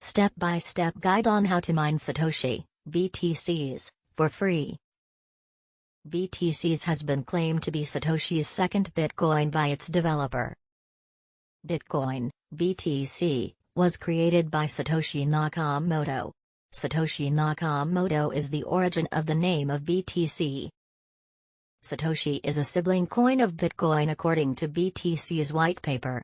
Step-by-step guide on how to mine Satoshi, BTCs, for free. BTCs has been claimed to be Satoshi's second Bitcoin by its developer. Bitcoin, BTC, was created by Satoshi Nakamoto. Satoshi Nakamoto is the origin of the name of BTC. Satoshi is a sibling coin of Bitcoin according to BTC's white paper.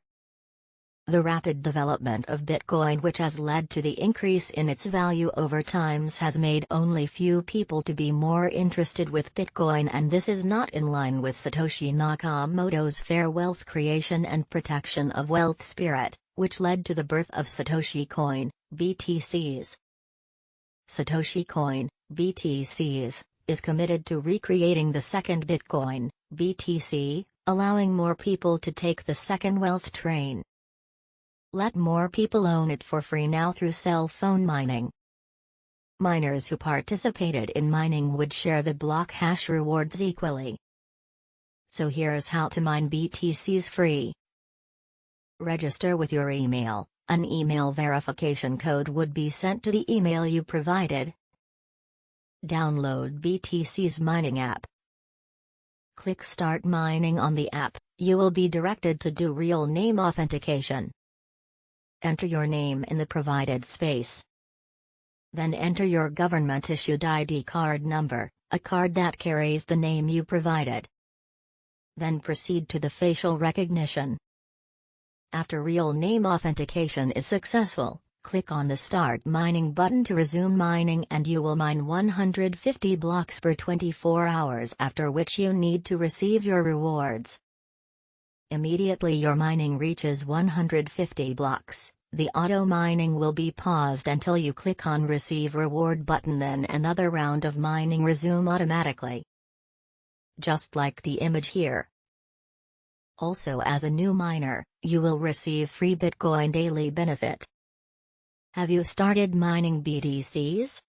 The rapid development of Bitcoin, which has led to the increase in its value over time, has made only few people to be more interested with Bitcoin, and this is not in line with Satoshi Nakamoto's fair wealth creation and protection of wealth spirit, which led to the birth of Satoshi Coin, BTCs. Satoshi Coin, BTCs, is committed to recreating the second Bitcoin, BTC, allowing more people to take the second wealth train. Let more people own it for free now through cell phone mining. Miners who participated in mining would share the block hash rewards equally. So here's how to mine BTCs free. Register with your email. An email verification code would be sent to the email you provided. Download BTC's mining app. Click Start Mining on the app. You will be directed to do real name authentication. Enter your name in the provided space. Then enter your government-issued ID card number, a card that carries the name you provided. Then proceed to the facial recognition. After real name authentication is successful, click on the Start Mining button to resume mining, and you will mine 150 blocks per 24 hours, after which you need to receive your rewards. Immediately your mining reaches 150 blocks, the auto mining will be paused until you click on Receive Reward button, then another round of mining resume automatically. Just like the image here. Also, as a new miner, you will receive free Bitcoin daily benefit. Have you started mining BTCs?